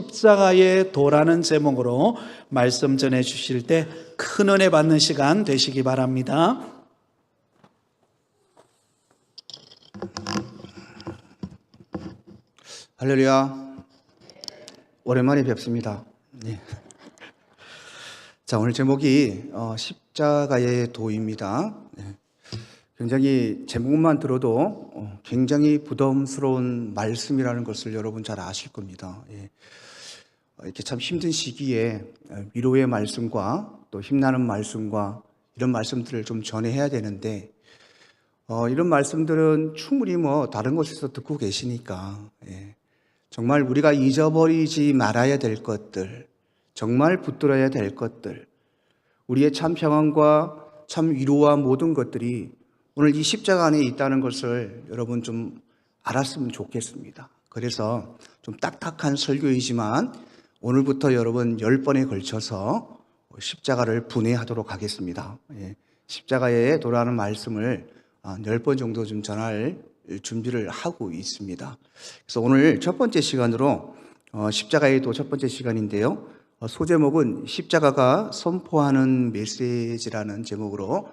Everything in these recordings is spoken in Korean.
십자가의 도라는 제목으로 말씀 전해 주실 때 큰 은혜 받는 시간 되시기 바랍니다. 할렐루야. 오랜만에 뵙습니다. 네. 자, 오늘 제목이 십자가의 도입니다. 네. 굉장히 제목만 들어도 굉장히 부담스러운 말씀이라는 것을 여러분 잘 아실 겁니다. 예. 이렇게 참 힘든 시기에 위로의 말씀과 또 힘나는 말씀과 이런 말씀들을 좀 전해야 되는데 이런 말씀들은 충분히 다른 곳에서 듣고 계시니까 정말 우리가 잊어버리지 말아야 될 것들, 정말 붙들어야 될 것들, 우리의 참 평안과 참 위로와 모든 것들이 오늘 이 십자가 안에 있다는 것을 여러분 좀 알았으면 좋겠습니다. 그래서 좀 딱딱한 설교이지만 오늘부터 여러분 10번에 걸쳐서 십자가를 분해하도록 하겠습니다. 십자가에 도라는 말씀을 10번 정도 좀 전할 준비를 하고 있습니다. 그래서 오늘 첫 번째 시간으로 십자가의 도 첫 번째 시간인데요. 소제목은 십자가가 선포하는 메시지라는 제목으로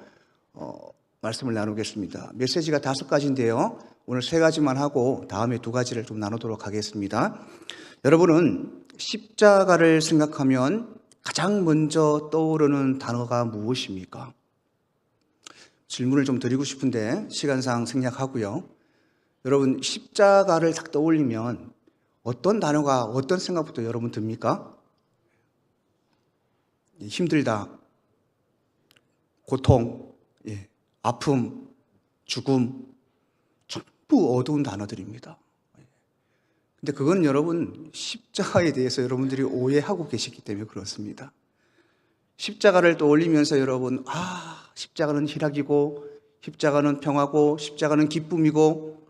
말씀을 나누겠습니다. 메시지가 5가지인데요. 오늘 3가지만 하고 다음에 2가지를 좀 나누도록 하겠습니다. 여러분은 십자가를 생각하면 가장 먼저 떠오르는 단어가 무엇입니까? 질문을 좀 드리고 싶은데 시간상 생략하고요. 여러분 십자가를 딱 떠올리면 어떤 단어가 어떤 생각부터 여러분 듭니까? 힘들다, 고통, 아픔, 죽음, 전부 어두운 단어들입니다. 근데 그건 여러분 십자가에 대해서 여러분들이 오해하고 계시기 때문에 그렇습니다. 십자가를 떠올리면서 여러분 십자가는 희락이고 십자가는 평화고 십자가는 기쁨이고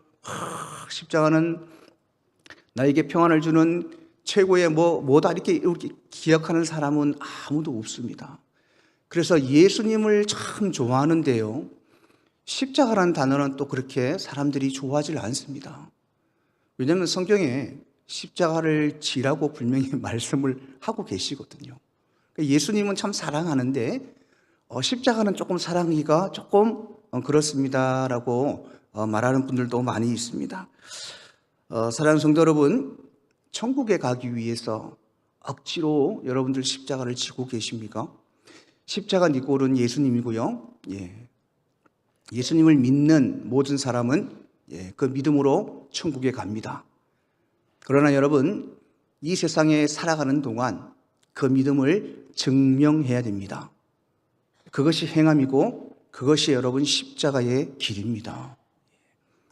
십자가는 나에게 평안을 주는 최고의 뭐다 이렇게 기억하는 사람은 아무도 없습니다. 그래서 예수님을 참 좋아하는데요, 십자가라는 단어는 또 그렇게 사람들이 좋아하지 않습니다. 왜냐하면 성경에 십자가를 지라고 분명히 말씀을 하고 계시거든요. 예수님은 참 사랑하는데 십자가는 조금 사랑하기가 조금 그렇습니다라고 말하는 분들도 많이 있습니다. 사랑하는 성도 여러분, 천국에 가기 위해서 억지로 여러분들 십자가를 지고 계십니까? 십자가 니꼴은 예수님이고요. 예수님을 믿는 모든 사람은 그 믿음으로 천국에 갑니다. 그러나 여러분, 이 세상에 살아가는 동안 그 믿음을 증명해야 됩니다. 그것이 행함이고 그것이 여러분 십자가의 길입니다.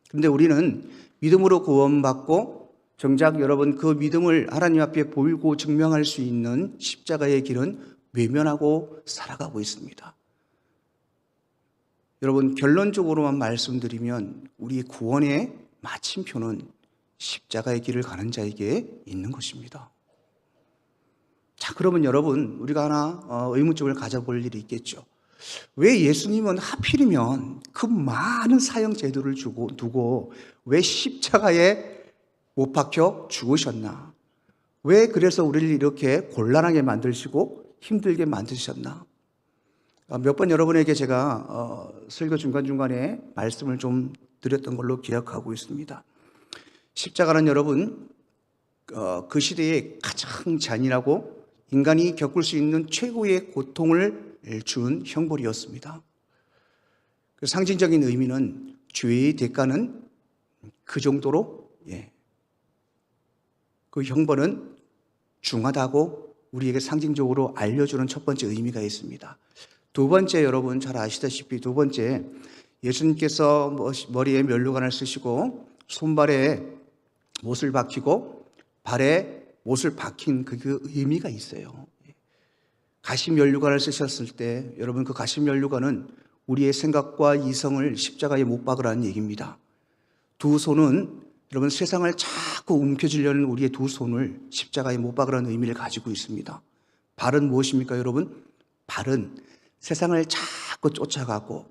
그런데 우리는 믿음으로 구원받고 정작 여러분 그 믿음을 하나님 앞에 보이고 증명할 수 있는 십자가의 길은 외면하고 살아가고 있습니다. 여러분 결론적으로만 말씀드리면 우리 구원의 마침표는 십자가의 길을 가는 자에게 있는 것입니다. 자, 그러면 여러분 우리가 하나 의문점을 가져볼 일이 있겠죠. 왜 예수님은 하필이면 그 많은 사형 제도를 두고 왜 십자가에 못 박혀 죽으셨나? 왜 그래서 우리를 이렇게 곤란하게 만드시고 힘들게 만드셨나? 몇 번 여러분에게 제가 설교 중간중간에 말씀을 좀 드렸던 걸로 기억하고 있습니다. 십자가는 여러분 그 시대에 가장 잔인하고 인간이 겪을 수 있는 최고의 고통을 준 형벌이었습니다. 그 상징적인 의미는 죄의 대가는 그 정도로 그 형벌은 중하다고 우리에게 상징적으로 알려주는 첫 번째 의미가 있습니다. 두 번째, 여러분 잘 아시다시피 두 번째, 예수님께서 머리에 면류관을 쓰시고 손발에 못을 박히고 발에 못을 박힌 그 의미가 있어요. 가시면류관을 쓰셨을 때 여러분 그 가시면류관은 우리의 생각과 이성을 십자가에 못 박으라는 얘기입니다. 두 손은 여러분 세상을 자꾸 움켜쥐려는 우리의 두 손을 십자가에 못 박으라는 의미를 가지고 있습니다. 발은 무엇입니까 여러분? 발은 세상을 자꾸 쫓아가고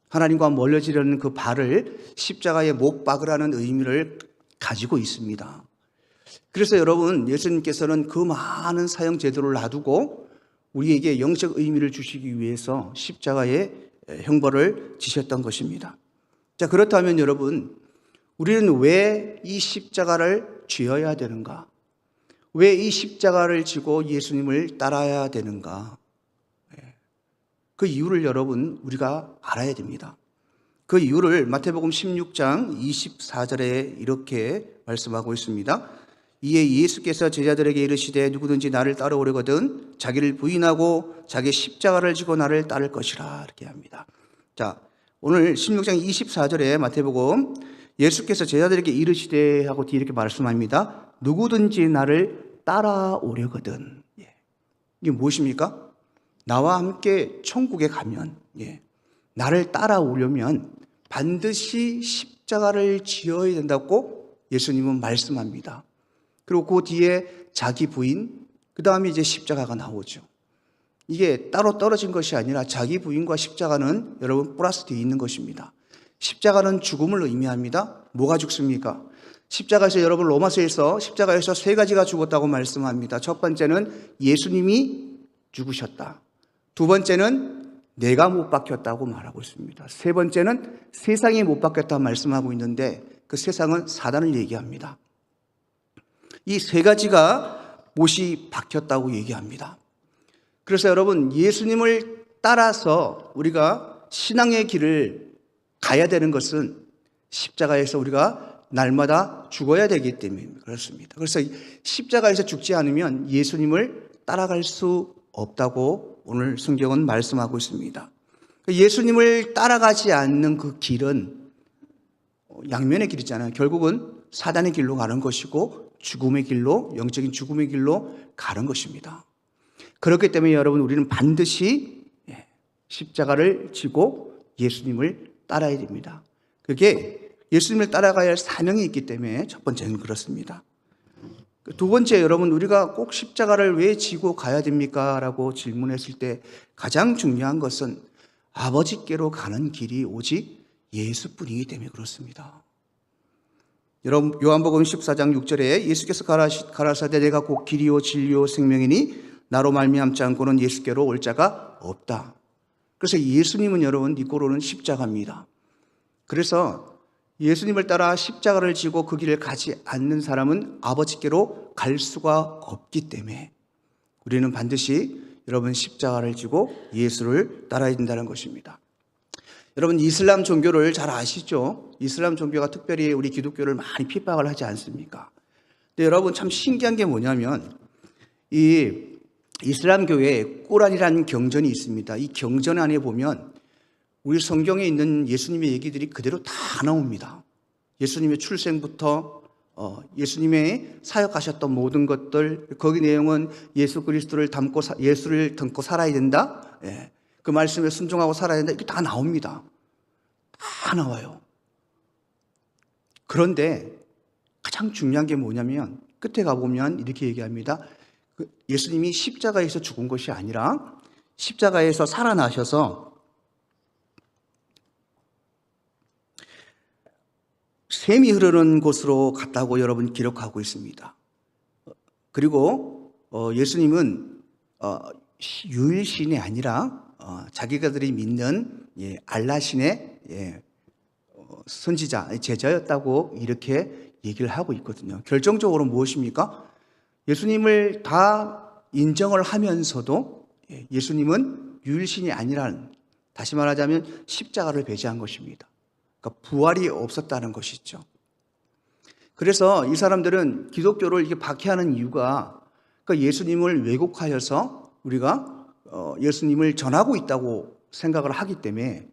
하나님과 멀어지려는 그 발을 십자가에 못 박으라는 의미를 가지고 있습니다. 그래서 여러분, 예수님께서는 그 많은 사형 제도를 놔두고 우리에게 영적 의미를 주시기 위해서 십자가의 형벌을 지셨던 것입니다. 자, 그렇다면 여러분, 우리는 왜 이 십자가를 쥐어야 되는가? 왜 이 십자가를 지고 예수님을 따라야 되는가? 그 이유를 여러분, 우리가 알아야 됩니다. 그 이유를 마태복음 16장 24절에 이렇게 말씀하고 있습니다. 이에 예수께서 제자들에게 이르시되 누구든지 나를 따라오려거든 자기를 부인하고 자기 십자가를 지고 나를 따를 것이라, 이렇게 합니다. 자, 오늘 16장 24절에 마태복음 예수께서 제자들에게 이르시되 하고 뒤에 이렇게 말씀합니다. 누구든지 나를 따라오려거든. 이게 무엇입니까? 나와 함께 천국에 가면, 나를 따라오려면 반드시 십자가를 지어야 된다고 예수님은 말씀합니다. 그리고 그 뒤에 자기 부인, 그 다음에 이제 십자가가 나오죠. 이게 따로 떨어진 것이 아니라 자기 부인과 십자가는 여러분 플러스 되어 있는 것입니다. 십자가는 죽음을 의미합니다. 뭐가 죽습니까? 십자가에서 여러분 로마서에서 십자가에서 세 가지가 죽었다고 말씀합니다. 첫 번째는 예수님이 죽으셨다. 두 번째는 내가 못 박혔다고 말하고 있습니다. 세 번째는 세상이 못 박혔다고 말씀하고 있는데 그 세상은 사단을 얘기합니다. 이 세 가지가 못이 박혔다고 얘기합니다. 그래서 여러분, 예수님을 따라서 우리가 신앙의 길을 가야 되는 것은 십자가에서 우리가 날마다 죽어야 되기 때문에 그렇습니다. 그래서 십자가에서 죽지 않으면 예수님을 따라갈 수 없다고 오늘 성경은 말씀하고 있습니다. 예수님을 따라가지 않는 그 길은 양면의 길이잖아요. 결국은 사단의 길로 가는 것이고 죽음의 길로, 영적인 죽음의 길로 가는 것입니다. 그렇기 때문에 여러분, 우리는 반드시 십자가를 지고 예수님을 따라야 됩니다. 그게 예수님을 따라가야 할 사명이 있기 때문에 첫 번째는 그렇습니다. 두 번째, 여러분, 우리가 꼭 십자가를 왜 지고 가야 됩니까? 라고 질문했을 때 가장 중요한 것은 아버지께로 가는 길이 오직 예수뿐이기 때문에 그렇습니다. 여러분, 요한복음 14장 6절에 예수께서 가라사대 내가 곧 길이요 진리요 생명이니 나로 말미암지 않고는 예수께로 올 자가 없다. 그래서 예수님은 여러분 니꼬로는 십자가입니다. 그래서 예수님을 따라 십자가를 지고 그 길을 가지 않는 사람은 아버지께로 갈 수가 없기 때문에 우리는 반드시 여러분 십자가를 지고 예수를 따라야 된다는 것입니다. 여러분, 이슬람 종교를 잘 아시죠? 이슬람 종교가 특별히 우리 기독교를 많이 핍박을 하지 않습니까? 근데 여러분, 참 신기한 게 뭐냐면 이 이슬람교에 꾸란이라는 경전이 있습니다. 이 경전 안에 보면 우리 성경에 있는 예수님의 얘기들이 그대로 다 나옵니다. 예수님의 출생부터 예수님의 사역하셨던 모든 것들, 거기 내용은 예수 그리스도를 닮고 예수를 닮고 살아야 된다. 그 말씀에 순종하고 살아야 된다. 이게 다 나옵니다. 다 나와요. 그런데 가장 중요한 게 뭐냐면 끝에 가보면 이렇게 얘기합니다. 예수님이 십자가에서 죽은 것이 아니라 십자가에서 살아나셔서 샘이 흐르는 곳으로 갔다고 여러분 기록하고 있습니다. 그리고 예수님은 유일신이 아니라 자기가들이 믿는 알라신의 선지자, 제자였다고 이렇게 얘기를 하고 있거든요. 결정적으로 무엇입니까? 예수님을 다 인정을 하면서도 예수님은 유일신이 아니라는, 다시 말하자면 십자가를 배제한 것입니다. 그러니까 부활이 없었다는 것이죠. 그래서 이 사람들은 기독교를 이렇게 박해하는 이유가 그러니까 예수님을 왜곡하여서 우리가 예수님을 전하고 있다고 생각을 하기 때문에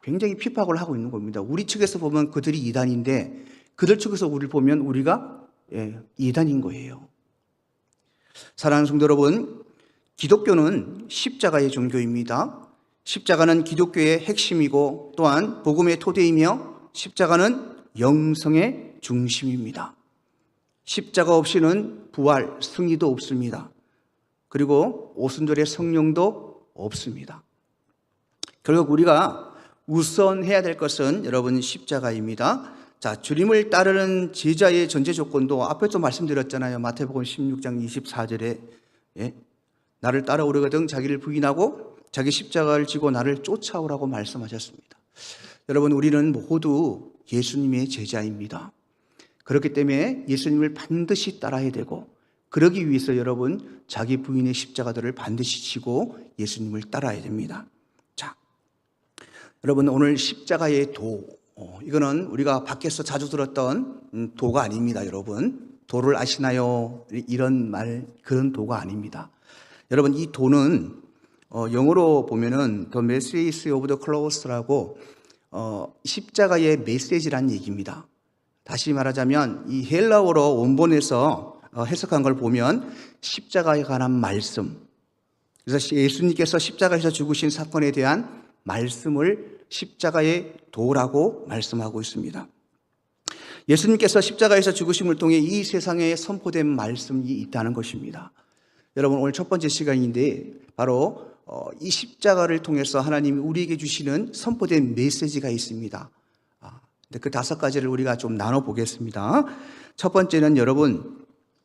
굉장히 핍박을 하고 있는 겁니다. 우리 측에서 보면 그들이 이단인데 그들 측에서 우리를 보면 우리가 이단인 거예요. 사랑하는 성도 여러분, 기독교는 십자가의 종교입니다. 십자가는 기독교의 핵심이고 또한 복음의 토대이며 십자가는 영성의 중심입니다. 십자가 없이는 부활, 승리도 없습니다. 그리고 오순절의 성령도 없습니다. 결국 우리가 우선해야 될 것은 여러분 십자가입니다. 자, 주님을 따르는 제자의 전제 조건도 앞에도 말씀드렸잖아요. 마태복음 16장 24절에 예? 나를 따라오려거든 자기를 부인하고 자기 십자가를 지고 나를 쫓아오라고 말씀하셨습니다. 여러분, 우리는 모두 예수님의 제자입니다. 그렇기 때문에 예수님을 반드시 따라야 되고, 그러기 위해서 여러분 자기 부인의 십자가들을 반드시 지고 예수님을 따라야 됩니다. 자, 여러분, 오늘 십자가의 도, 이거는 우리가 밖에서 자주 들었던 도가 아닙니다. 여러분, 도를 아시나요? 이런 말, 그런 도가 아닙니다. 여러분, 이 도는 영어로 보면은 The Message of the Cross라고 십자가의 메시지란 얘기입니다. 다시 말하자면 이 헬라어로 원본에서 해석한 걸 보면 십자가에 관한 말씀, 그래서 예수님께서 십자가에서 죽으신 사건에 대한 말씀을 십자가의 도라고 말씀하고 있습니다. 예수님께서 십자가에서 죽으심을 통해 이 세상에 선포된 말씀이 있다는 것입니다. 여러분, 오늘 첫 번째 시간인데 바로 이 십자가를 통해서 하나님이 우리에게 주시는 선포된 메시지가 있습니다. 그 5가지를 우리가 좀 나눠보겠습니다. 첫 번째는 여러분,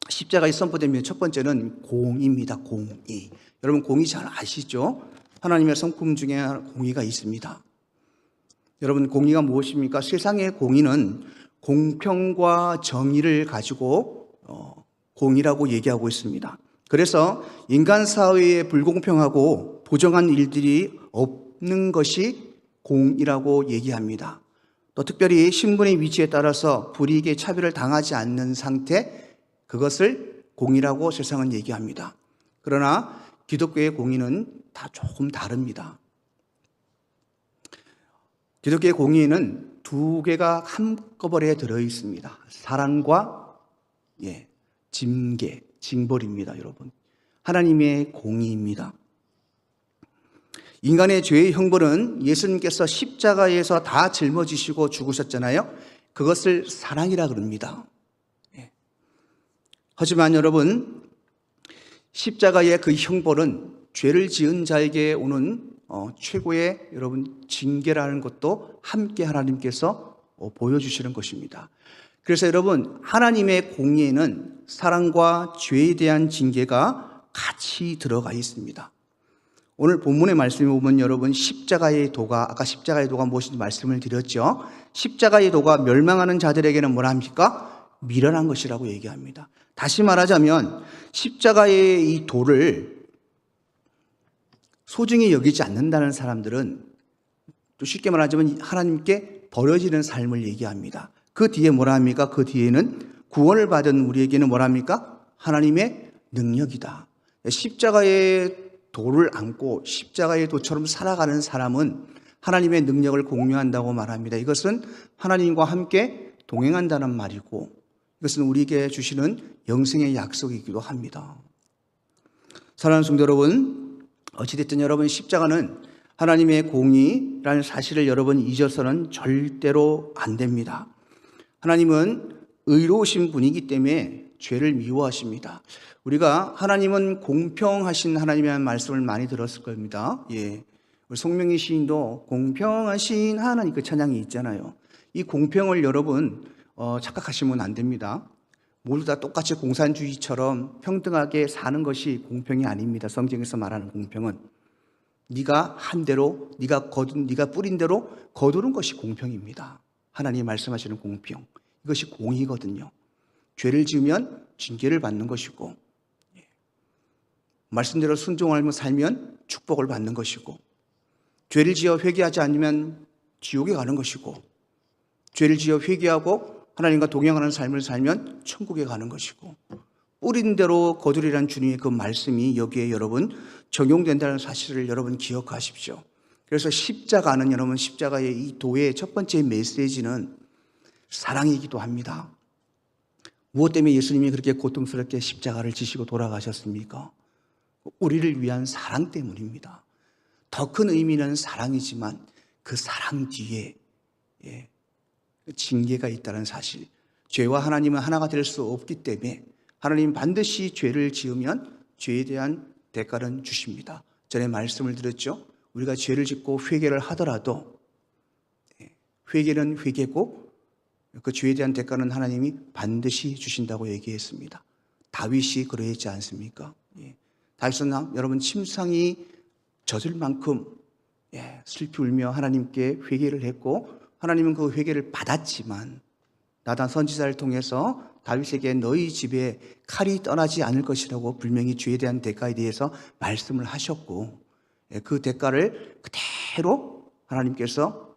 십자가에 선포되면 첫 번째는 공의입니다. 공의. 여러분, 공의 잘 아시죠? 하나님의 성품 중에 공의가 있습니다. 여러분, 공의가 무엇입니까? 세상의 공의는 공평과 정의를 가지고 공의라고 얘기하고 있습니다. 그래서 인간 사회에 불공평하고 부정한 일들이 없는 것이 공의라고 얘기합니다. 또 특별히 신분의 위치에 따라서 불이익에 차별을 당하지 않는 상태, 그것을 공의라고 세상은 얘기합니다. 그러나 기독교의 공의는 다 조금 다릅니다. 기독교의 공의에는 2개가 한꺼번에 들어있습니다. 사랑과 징계, 징벌입니다. 여러분, 하나님의 공의입니다. 인간의 죄의 형벌은 예수님께서 십자가에서 다 짊어지시고 죽으셨잖아요. 그것을 사랑이라 그럽니다. 하지만 여러분, 십자가의 그 형벌은 죄를 지은 자에게 오는 최고의 여러분 징계라는 것도 함께 하나님께서 보여주시는 것입니다. 그래서 여러분, 하나님의 공의에는 사랑과 죄에 대한 징계가 같이 들어가 있습니다. 오늘 본문의 말씀에 보면 여러분, 십자가의 도가, 아까 십자가의 도가 무엇인지 말씀을 드렸죠. 십자가의 도가 멸망하는 자들에게는 뭐라 합니까? 미련한 것이라고 얘기합니다. 다시 말하자면 십자가의 이 도를 소중히 여기지 않는다는 사람들은, 또 쉽게 말하자면 하나님께 버려지는 삶을 얘기합니다. 그 뒤에 뭐라 합니까? 그 뒤에는 구원을 받은 우리에게는 뭐라 합니까? 하나님의 능력이다. 십자가의 도를 안고 십자가의 도처럼 살아가는 사람은 하나님의 능력을 공유한다고 말합니다. 이것은 하나님과 함께 동행한다는 말이고, 이것은 우리에게 주시는 영생의 약속이기도 합니다. 사랑하는 성도 여러분, 어찌됐든 여러분, 십자가는 하나님의 공의라는 사실을 여러분 잊어서는 절대로 안 됩니다. 하나님은 의로우신 분이기 때문에 죄를 미워하십니다. 우리가 하나님은 공평하신 하나님이라는 말씀을 많이 들었을 겁니다. 우리 송명희 시인도 공평하신 하나님, 그 찬양이 있잖아요. 이 공평을 여러분 착각하시면 안 됩니다. 모두 다 똑같이 공산주의처럼 평등하게 사는 것이 공평이 아닙니다. 성경에서 말하는 공평은 네가 한 대로, 네가 뿌린 대로 거두는 것이 공평입니다. 하나님이 말씀하시는 공평, 이것이 공의거든요. 죄를 지으면 징계를 받는 것이고, 말씀대로 순종하며 살면 축복을 받는 것이고, 죄를 지어 회개하지 않으면 지옥에 가는 것이고, 죄를 지어 회개하고 하나님과 동행하는 삶을 살면 천국에 가는 것이고, 뿌린 대로 거두리라는 주님의 그 말씀이 여기에 여러분 적용된다는 사실을 여러분 기억하십시오. 그래서 십자가는 여러분, 십자가의 이 도의 첫 번째 메시지는 사랑이기도 합니다. 무엇 때문에 예수님이 그렇게 고통스럽게 십자가를 지시고 돌아가셨습니까? 우리를 위한 사랑 때문입니다. 더 큰 의미는 사랑이지만 그 사랑 뒤에 징계가 있다는 사실, 죄와 하나님은 하나가 될 수 없기 때문에 하나님 반드시 죄를 지으면 죄에 대한 대가는 주십니다. 전에 말씀을 드렸죠. 우리가 죄를 짓고 회개를 하더라도 회개는 회개고 그 죄에 대한 대가는 하나님이 반드시 주신다고 얘기했습니다. 다윗이 그러했지 않습니까? 예. 다윗은 여러분 침상이 젖을 만큼 슬피 울며 하나님께 회개를 했고 하나님은 그 회개를 받았지만 나단 선지자를 통해서 다윗에게 너희 집에 칼이 떠나지 않을 것이라고 분명히 죄에 대한 대가에 대해서 말씀을 하셨고 그 대가를 그대로 하나님께서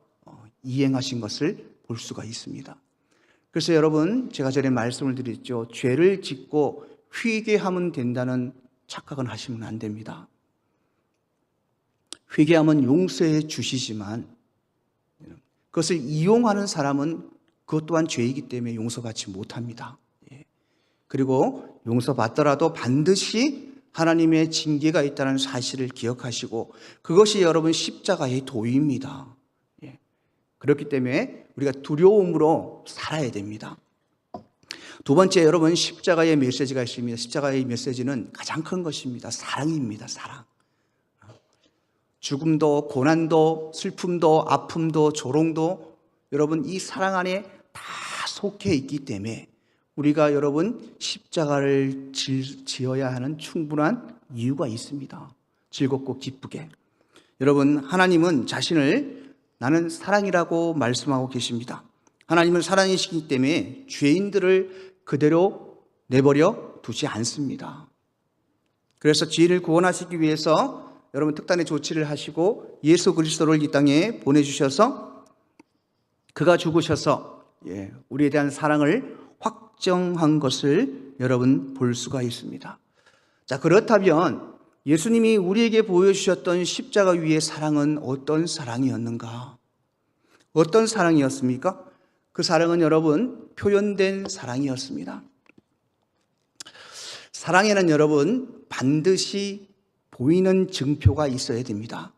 이행하신 것을 볼 수가 있습니다. 그래서 여러분 제가 전에 말씀을 드렸죠. 죄를 짓고 회개하면 된다는 착각은 하시면 안 됩니다. 회개하면 용서해 주시지만 그것을 이용하는 사람은 그것 또한 죄이기 때문에 용서받지 못합니다. 그리고 용서받더라도 반드시 하나님의 징계가 있다는 사실을 기억하시고 그것이 여러분 십자가의 도입니다. 그렇기 때문에 우리가 두려움으로 살아야 됩니다. 두 번째 여러분 십자가의 메시지가 있습니다. 십자가의 메시지는 가장 큰 것입니다. 사랑입니다. 사랑. 죽음도 고난도 슬픔도 아픔도 조롱도 여러분 이 사랑 안에 다 속해 있기 때문에 우리가 여러분 십자가를 지어야 하는 충분한 이유가 있습니다. 즐겁고 기쁘게. 여러분 하나님은 자신을 나는 사랑이라고 말씀하고 계십니다. 하나님은 사랑이시기 때문에 죄인들을 그대로 내버려 두지 않습니다. 그래서 죄인을 구원하시기 위해서 여러분 특단의 조치를 하시고 예수 그리스도를 이 땅에 보내주셔서 그가 죽으셔서 우리에 대한 사랑을 확정한 것을 여러분 볼 수가 있습니다. 자, 그렇다면 예수님이 우리에게 보여주셨던 십자가 위의 사랑은 어떤 사랑이었는가? 어떤 사랑이었습니까? 그 사랑은 여러분 표현된 사랑이었습니다. 사랑에는 여러분 반드시 보이는 증표가 있어야 됩니다.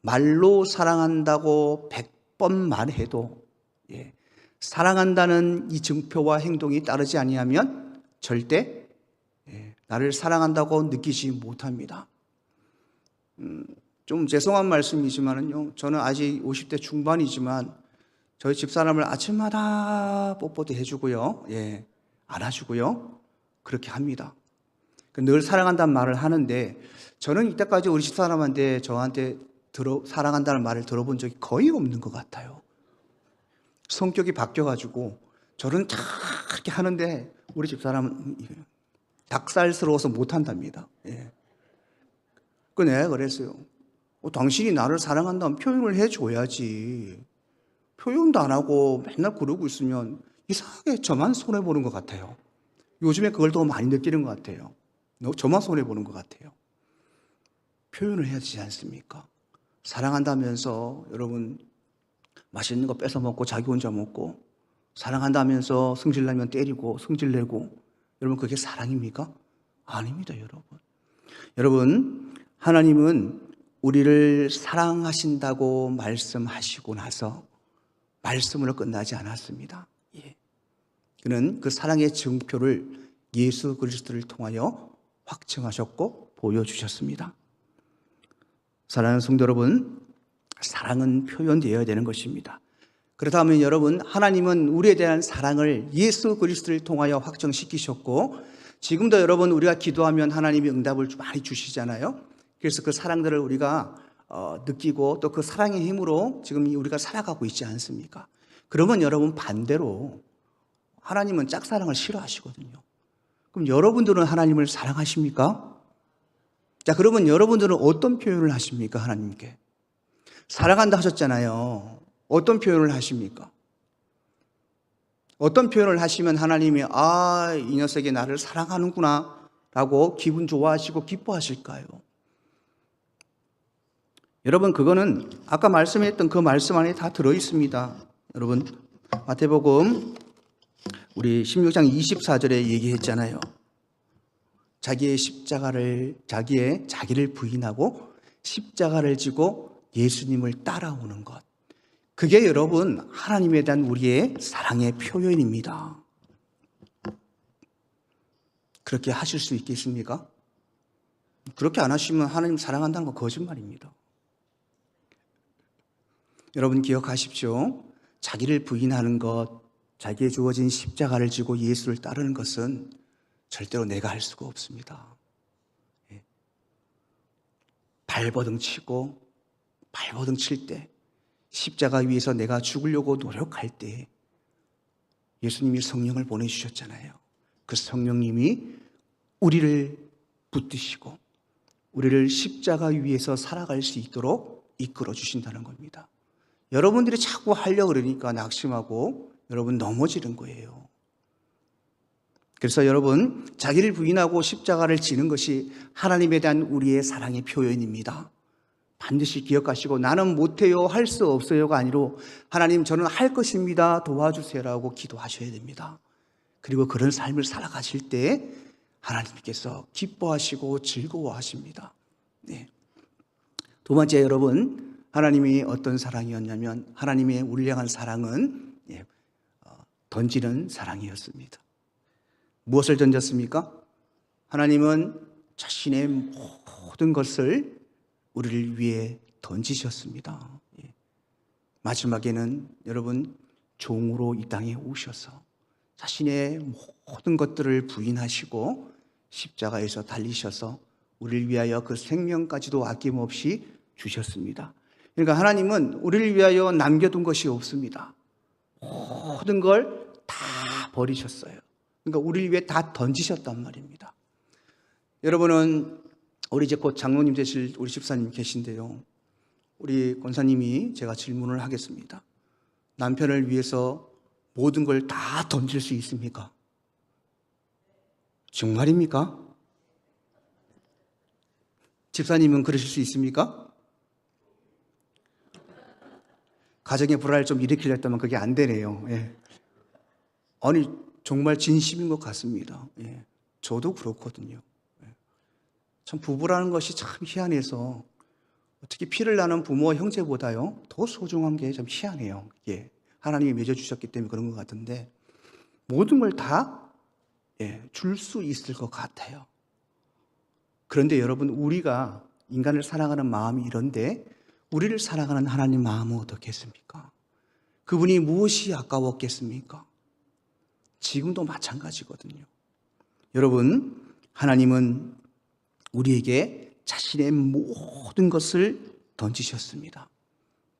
말로 사랑한다고 100번 말해도 사랑한다는 이 증표와 행동이 따르지 아니하면 절대 나를 사랑한다고 느끼지 못합니다. 좀 죄송한 말씀이지만요, 저는 아직 50대 중반이지만 저희 집사람을 아침마다 뽀뽀도 해주고요, 안아주고요, 그렇게 합니다. 늘 사랑한다는 말을 하는데 저는 이때까지 우리 집사람한테 저한테 사랑한다는 말을 들어본 적이 거의 없는 것 같아요. 성격이 바뀌어가지고 저는 다 그렇게 하는데 우리 집사람은 닭살스러워서 못한답니다. 내가 그랬어요. 당신이 나를 사랑한다면 표현을 해줘야지. 표현도 안 하고 맨날 그러고 있으면 이상하게 저만 손해보는 것 같아요. 요즘에 그걸 더 많이 느끼는 것 같아요. 저만 손해보는 것 같아요. 표현을 해야 되지 않습니까? 사랑한다면서 여러분 맛있는 거 뺏어 먹고 자기 혼자 먹고, 사랑한다면서 승질나면 때리고 승질내고, 여러분 그게 사랑입니까? 아닙니다. 여러분 하나님은 우리를 사랑하신다고 말씀하시고 나서 말씀으로 끝나지 않았습니다. 그는 그 사랑의 증표를 예수 그리스도를 통하여 확증하셨고 보여주셨습니다. 사랑하는 성도 여러분, 사랑은 표현되어야 되는 것입니다. 그렇다면 여러분, 하나님은 우리에 대한 사랑을 예수 그리스도를 통하여 확정시키셨고, 지금도 여러분 우리가 기도하면 하나님이 응답을 많이 주시잖아요. 그래서 그 사랑들을 우리가 느끼고 또 그 사랑의 힘으로 지금 우리가 살아가고 있지 않습니까? 그러면 여러분 반대로 하나님은 짝사랑을 싫어하시거든요. 그럼 여러분들은 하나님을 사랑하십니까? 자, 그러면 여러분들은 어떤 표현을 하십니까? 하나님께 사랑한다 하셨잖아요. 어떤 표현을 하십니까? 어떤 표현을 하시면 하나님이 이 녀석이 나를 사랑하는구나 라고 기분 좋아하시고 기뻐하실까요? 여러분 그거는 아까 말씀했던 그 말씀 안에 다 들어있습니다. 여러분 마태복음 우리 16장 24절에 얘기했잖아요. 자기를 부인하고 십자가를 지고 예수님을 따라오는 것. 그게 여러분 하나님에 대한 우리의 사랑의 표현입니다. 그렇게 하실 수 있겠습니까? 그렇게 안 하시면 하나님 사랑한다는 건 거짓말입니다. 여러분 기억하십시오. 자기를 부인하는 것, 자기에 주어진 십자가를 지고 예수를 따르는 것은 절대로 내가 할 수가 없습니다. 발버둥 칠 때, 십자가 위에서 내가 죽으려고 노력할 때 예수님이 성령을 보내주셨잖아요. 그 성령님이 우리를 붙드시고 우리를 십자가 위에서 살아갈 수 있도록 이끌어 주신다는 겁니다. 여러분들이 자꾸 하려고 그러니까 낙심하고 여러분 넘어지는 거예요. 그래서 여러분, 자기를 부인하고 십자가를 지는 것이 하나님에 대한 우리의 사랑의 표현입니다. 반드시 기억하시고, 나는 못해요, 할 수 없어요가 아니로 하나님 저는 할 것입니다, 도와주세요라고 기도하셔야 됩니다. 그리고 그런 삶을 살아가실 때 하나님께서 기뻐하시고 즐거워하십니다. 네. 두 번째, 여러분, 하나님이 어떤 사랑이었냐면 하나님의 우리를 향한 사랑은 던지는 사랑이었습니다. 무엇을 던졌습니까? 하나님은 자신의 모든 것을 우리를 위해 던지셨습니다. 마지막에는 여러분, 종으로 이 땅에 오셔서 자신의 모든 것들을 부인하시고 십자가에서 달리셔서 우리를 위하여 그 생명까지도 아낌없이 주셨습니다. 그러니까 하나님은 우리를 위하여 남겨둔 것이 없습니다. 모든 걸 다 버리셨어요. 그러니까 우리를 위해 다 던지셨단 말입니다. 여러분은 우리 이제 곧 장로님 되실 우리 집사님 계신데요. 우리 권사님이 제가 질문을 하겠습니다. 남편을 위해서 모든 걸 다 던질 수 있습니까? 정말입니까? 집사님은 그러실 수 있습니까? 가정의 불화를 좀 일으키려 했다면 그게 안 되네요. 예. 아니, 정말 진심인 것 같습니다. 예. 저도 그렇거든요. 예. 참 부부라는 것이 참 희한해서 어떻게 피를 나는 부모 형제보다요 더 소중한 게 참 희한해요. 예. 하나님이 맺어주셨기 때문에 그런 것 같은데 모든 걸 다 줄 수 있을 것 같아요. 그런데 여러분, 우리가 인간을 사랑하는 마음이 이런데 우리를 사랑하는 하나님 마음은 어떻겠습니까? 그분이 무엇이 아까웠겠습니까? 지금도 마찬가지거든요. 여러분, 하나님은 우리에게 자신의 모든 것을 던지셨습니다.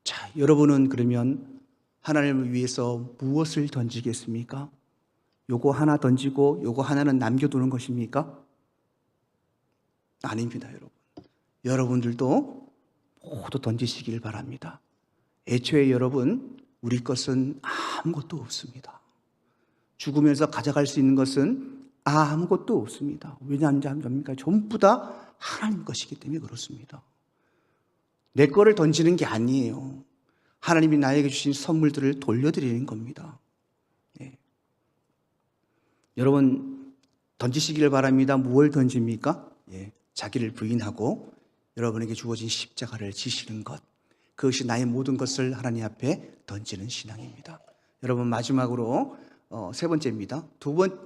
자, 여러분은 그러면 하나님을 위해서 무엇을 던지겠습니까? 요거 하나 던지고 요거 하나는 남겨두는 것입니까? 아닙니다, 여러분. 여러분들도 모두 던지시길 바랍니다. 애초에 여러분, 우리 것은 아무것도 없습니다. 죽으면서 가져갈 수 있는 것은 아무것도 없습니다. 왜냐합니까? 전부 다 하나님 것이기 때문에 그렇습니다. 내 거를 던지는 게 아니에요. 하나님이 나에게 주신 선물들을 돌려드리는 겁니다. 네. 여러분, 던지시기를 바랍니다. 무엇을 던집니까? 자기를 부인하고 여러분에게 주어진 십자가를 지시는 것, 그것이 나의 모든 것을 하나님 앞에 던지는 신앙입니다. 여러분, 마지막으로 세 번째입니다.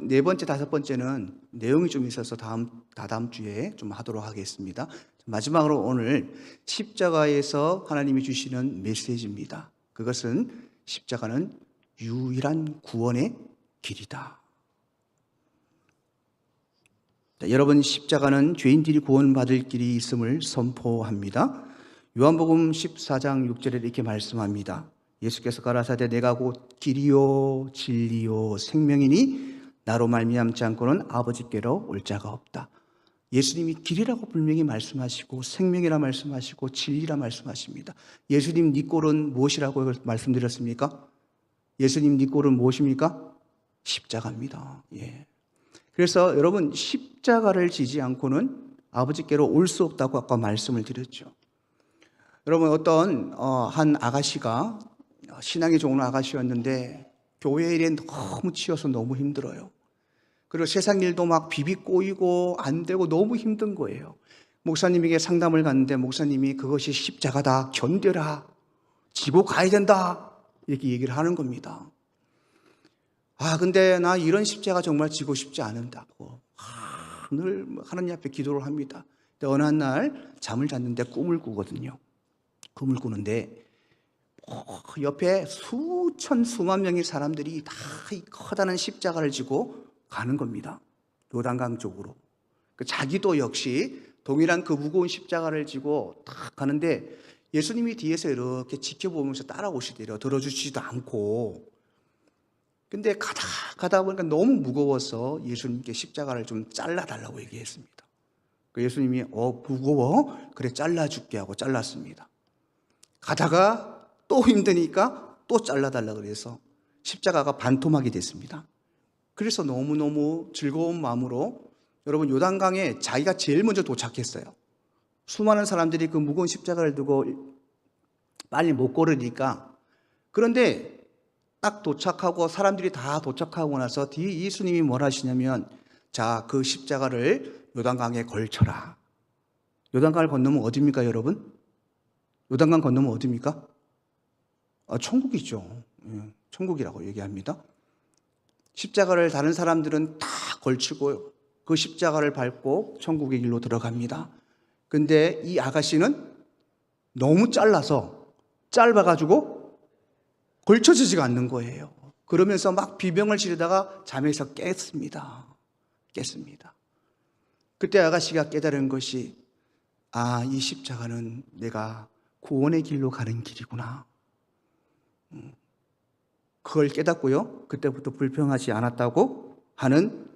네 번째, 다섯 번째는 내용이 좀 있어서 다다음 주에 좀 하도록 하겠습니다. 마지막으로 오늘 십자가에서 하나님이 주시는 메시지입니다. 그것은 십자가는 유일한 구원의 길이다. 자, 여러분, 십자가는 죄인들이 구원받을 길이 있음을 선포합니다. 요한복음 14장 6절에 이렇게 말씀합니다. 예수께서 가라사대 내가 곧 길이요 진리요 생명이니 나로 말미암지 않고는 아버지께로 올 자가 없다. 예수님이 길이라고 분명히 말씀하시고 생명이라 말씀하시고 진리라 말씀하십니다. 예수님 네 꼴은 무엇이라고 말씀드렸습니까? 예수님 네 꼴은 무엇입니까? 십자가입니다. 그래서 여러분, 십자가를 지지 않고는 아버지께로 올 수 없다고 아까 말씀을 드렸죠. 여러분, 어떤 한 아가씨가 신앙이 좋은 아가씨였는데 교회 일에 너무 치여서 너무 힘들어요. 그리고 세상 일도 막 비비 꼬이고 안 되고 너무 힘든 거예요. 목사님에게 상담을 갔는데 목사님이 그것이 십자가다, 견뎌라, 지고 가야 된다, 이렇게 얘기를 하는 겁니다. 근데 나 이런 십자가 정말 지고 싶지 않은다고 늘 하나님 앞에 기도를 합니다. 근데 어느 날 잠을 잤는데 꿈을 꾸거든요. 꿈을 꾸는데 옆에 수천 수만 명의 사람들이 다 이 커다란 십자가를 지고 가는 겁니다. 요단강 쪽으로. 자기도 역시 동일한 그 무거운 십자가를 지고 딱 가는데 예수님이 뒤에서 이렇게 지켜보면서 따라오시더래요. 들어주지도 않고. 근데 가다 보니까 너무 무거워서 예수님께 십자가를 좀 잘라달라고 얘기했습니다. 그 예수님이 무거워? 그래 잘라줄게 하고 잘랐습니다. 가다가 또 힘드니까 또 잘라달라고 그래서 십자가가 반토막이 됐습니다. 그래서 너무너무 즐거운 마음으로 여러분 요단강에 자기가 제일 먼저 도착했어요. 수많은 사람들이 그 무거운 십자가를 두고 빨리 못 걸으니까. 그런데 딱 도착하고 사람들이 다 도착하고 나서 뒤에 예수님이 뭘 하시냐면 자, 그 십자가를 요단강에 걸쳐라. 요단강을 건너면 어디입니까, 여러분? 요단강 건너면 어디입니까? 천국이죠. 천국이라고 얘기합니다. 십자가를 다른 사람들은 다 걸치고 그 십자가를 밟고 천국의 길로 들어갑니다. 근데 이 아가씨는 너무 짧아가지고 걸쳐지지가 않는 거예요. 그러면서 막 비명을 지르다가 잠에서 깼습니다. 그때 아가씨가 깨달은 것이 이 십자가는 내가 구원의 길로 가는 길이구나. 그걸 깨닫고요. 그때부터 불평하지 않았다고 하는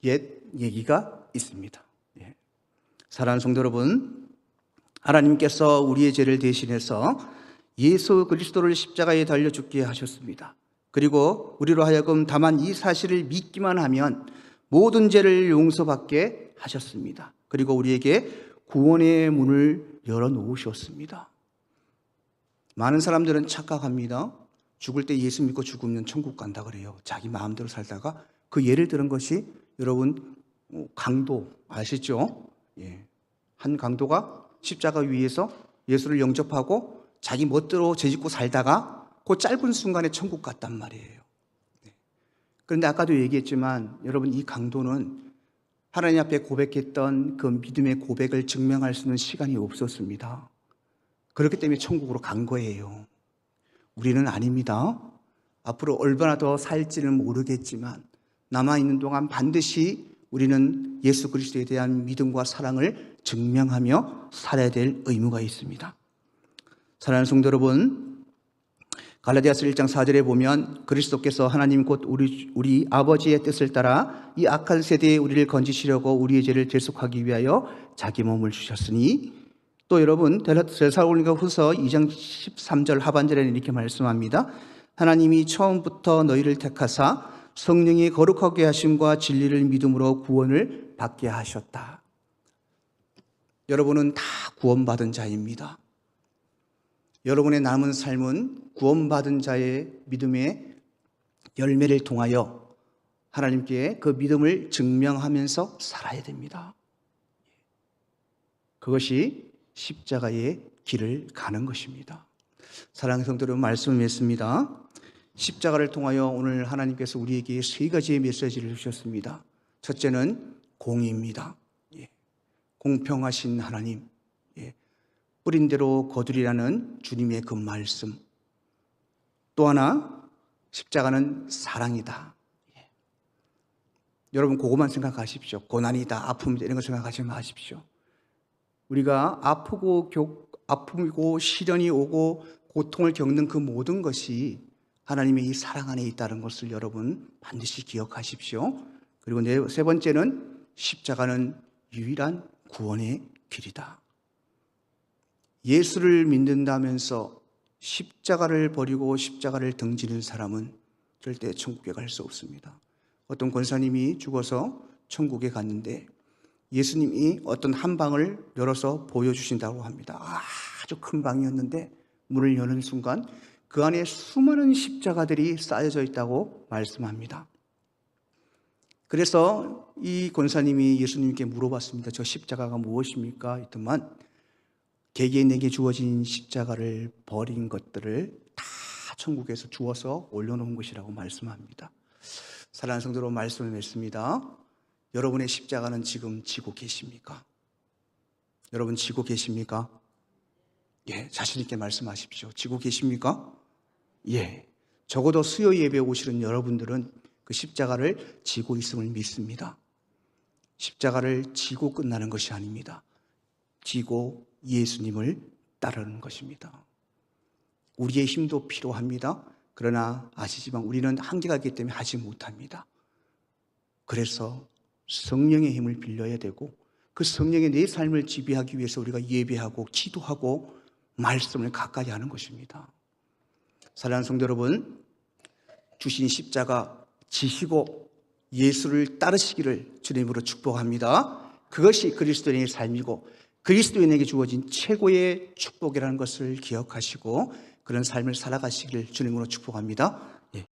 옛 얘기가 있습니다. 사랑하는 성도 여러분, 하나님께서 우리의 죄를 대신해서 예수 그리스도를 십자가에 달려 죽게 하셨습니다. 그리고 우리로 하여금 다만 이 사실을 믿기만 하면 모든 죄를 용서받게 하셨습니다. 그리고 우리에게 구원의 문을 열어놓으셨습니다. 많은 사람들은 착각합니다. 죽을 때 예수 믿고 죽으면 천국 간다 그래요. 자기 마음대로 살다가 그 예를 들은 것이 여러분 강도 아시죠? 한 강도가 십자가 위에서 예수를 영접하고 자기 멋대로 죄짓고 살다가 그 짧은 순간에 천국 갔단 말이에요. 그런데 아까도 얘기했지만 여러분 이 강도는 하나님 앞에 고백했던 그 믿음의 고백을 증명할 수 있는 시간이 없었습니다. 그렇기 때문에 천국으로 간 거예요. 우리는 아닙니다. 앞으로 얼마나 더 살지는 모르겠지만 남아있는 동안 반드시 우리는 예수 그리스도에 대한 믿음과 사랑을 증명하며 살아야 될 의무가 있습니다. 사랑하는 성도 여러분, 갈라디아서 1장 4절에 보면 그리스도께서 하나님 곧 우리 아버지의 뜻을 따라 이 악한 세대에 우리를 건지시려고 우리의 죄를 대속하기 위하여 자기 몸을 주셨으니, 또 여러분 데살로니가 후서 2장 13절 하반절에는 이렇게 말씀합니다. 하나님이 처음부터 너희를 택하사 성령이 거룩하게 하심과 진리를 믿음으로 구원을 받게 하셨다. 여러분은 다 구원받은 자입니다. 여러분의 남은 삶은 구원받은 자의 믿음의 열매를 통하여 하나님께 그 믿음을 증명하면서 살아야 됩니다. 그것이 십자가의 길을 가는 것입니다. 사랑하는 성도 여러분, 말씀을 했습니다. 십자가를 통하여 오늘 하나님께서 우리에게 세 가지의 메시지를 주셨습니다. 첫째는 공의입니다. 공평하신 하나님, 뿌린 대로 거두리라는 주님의 그 말씀. 또 하나, 십자가는 사랑이다. 여러분 그것만 생각하십시오. 고난이다, 아픔이다 이런 거 생각하지 마십시오. 우리가 아프고 시련이 오고 고통을 겪는 그 모든 것이 하나님의 이 사랑 안에 있다는 것을 여러분 반드시 기억하십시오. 그리고 세 번째는 십자가는 유일한 구원의 길이다. 예수를 믿는다면서 십자가를 버리고 십자가를 등지는 사람은 절대 천국에 갈 수 없습니다. 어떤 권사님이 죽어서 천국에 갔는데 예수님이 어떤 한 방을 열어서 보여주신다고 합니다. 아주 큰 방이었는데 문을 여는 순간 그 안에 수많은 십자가들이 쌓여져 있다고 말씀합니다. 그래서 이 권사님이 예수님께 물어봤습니다. 저 십자가가 무엇입니까? 했더만 개개인에게 주어진 십자가를 버린 것들을 다 천국에서 주어서 올려놓은 것이라고 말씀합니다. 사랑하는 성도로 말씀을 맺습니다. 여러분의 십자가는 지금 지고 계십니까? 여러분 지고 계십니까? 예, 자신 있게 말씀하십시오. 지고 계십니까? 예. 적어도 수요 예배에 오시는 여러분들은 그 십자가를 지고 있음을 믿습니다. 십자가를 지고 끝나는 것이 아닙니다. 지고 예수님을 따르는 것입니다. 우리의 힘도 필요합니다. 그러나 아시지만 우리는 한계가 있기 때문에 하지 못합니다. 그래서 성령의 힘을 빌려야 되고 그 성령의 내 삶을 지배하기 위해서 우리가 예배하고 기도하고 말씀을 가까이 하는 것입니다. 사랑하는 성도 여러분, 주신 십자가 지시고 예수를 따르시기를 주님으로 축복합니다. 그것이 그리스도인의 삶이고 그리스도인에게 주어진 최고의 축복이라는 것을 기억하시고 그런 삶을 살아가시기를 주님으로 축복합니다.